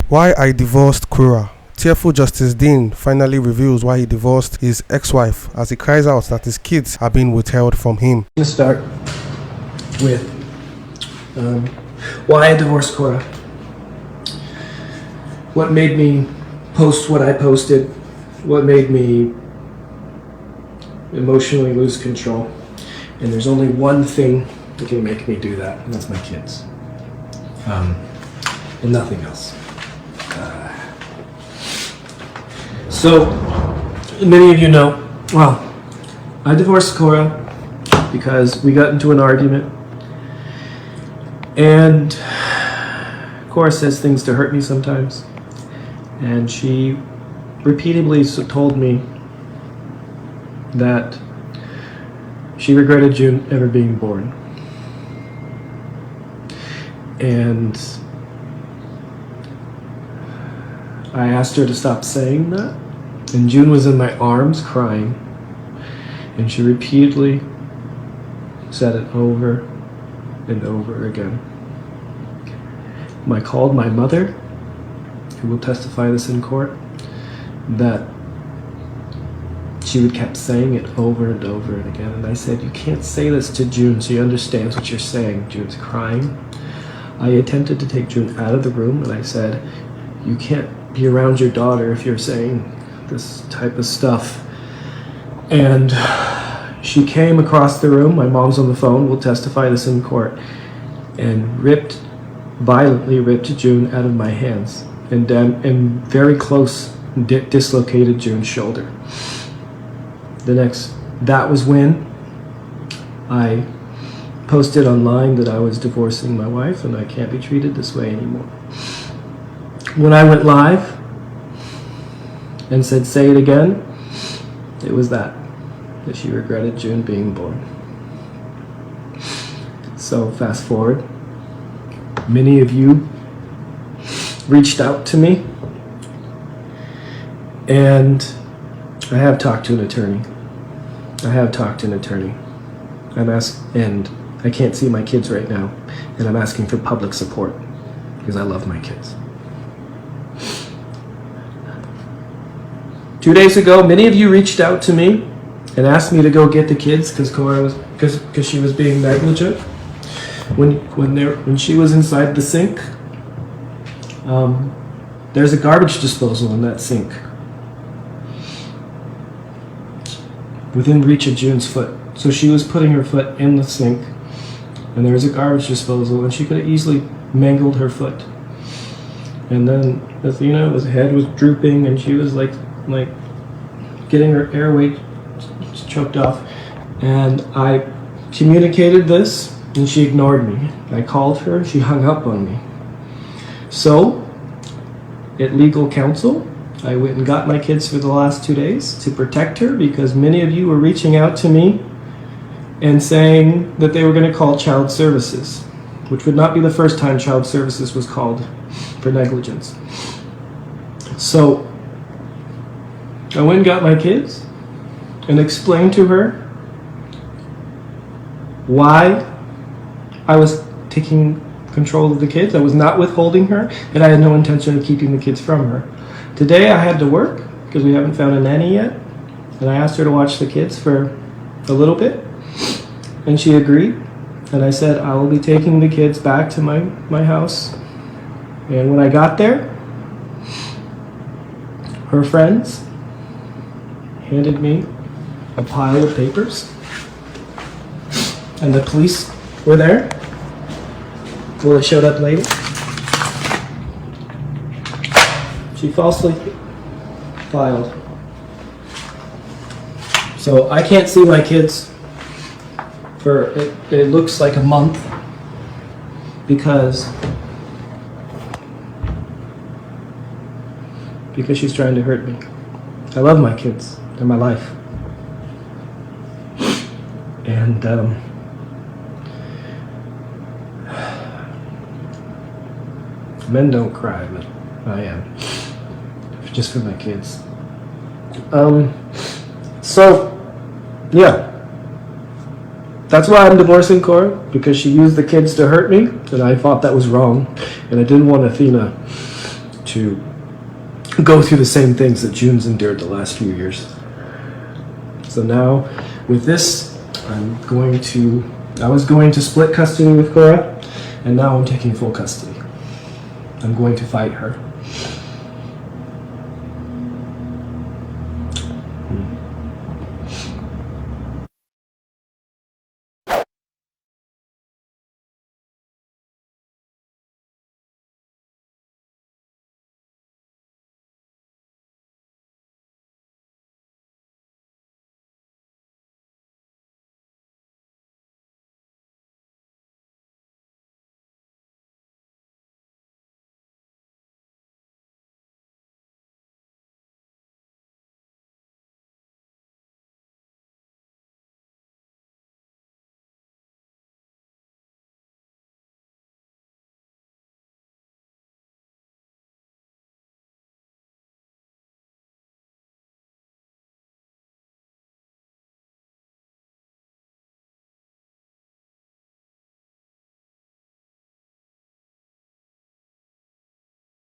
Why I divorced Korra. Tearful Justice Dean finally reveals why he divorced his ex-wife as he cries out that his kids are being withheld from him. I'm going to start with why I divorced Korra. What made me post what I posted? What made me emotionally lose control? And there's only one thing that can make me do that, and that's my kids. And nothing else. So, many of you know, well, I divorced Korra because we got into an argument, and Korra says things to hurt me sometimes, and she repeatedly told me that she regretted June ever being born. And I asked her to stop saying that, and June was in my arms crying, and she repeatedly said it over and over again. I called my mother, who will testify this in court, that she would kept saying it over and over and again, and I said, you can't say this to June, she understands what you're saying. June's crying. I attempted to take June out of the room, and I said, you can't be around your daughter if you're saying this type of stuff. And she came across the room, my mom's on the phone, will testify this in court, and violently ripped June out of my hands, and very close dislocated June's shoulder. That was when I posted online that I was divorcing my wife and I can't be treated this way anymore. When I went live and said, say it again, it was that she regretted June being born. So fast forward, many of you reached out to me, and I have talked to an attorney. And I can't see my kids right now, and I'm asking for public support because I love my kids. 2 days ago, many of you reached out to me and asked me to go get the kids because she was being negligent. When she was inside the sink, there's a garbage disposal in that sink, within reach of June's foot. So she was putting her foot in the sink, and there was a garbage disposal, and she could have easily mangled her foot. And then Athena's head was drooping, and she was like getting her airway choked off. And I communicated this, and she ignored me. I called her, she hung up on me. So, at legal counsel, I went and got my kids for the last 2 days to protect her, because many of you were reaching out to me and saying that they were going to call child services, which would not be the first time child services was called for negligence. So I went and got my kids and explained to her why I was taking control of the kids. I was not withholding her, and I had no intention of keeping the kids from her. Today I had to work because we haven't found a nanny yet, and I asked her to watch the kids for a little bit, and she agreed. And I said, I will be taking the kids back to my house. And when I got there, her friends handed me a pile of papers, and the police were there. Well, it showed up later. She falsely filed. So I can't see my kids for, it looks like a month, because she's trying to hurt me. I love my kids. They're my life. And men don't cry, but I am. Just for my kids. So, yeah. That's why I'm divorcing Korra, because she used the kids to hurt me, and I thought that was wrong. And I didn't want Athena to go through the same things that June's endured the last few years. So now, with this, I was going to split custody with Korra, and now I'm taking full custody. I'm going to fight her.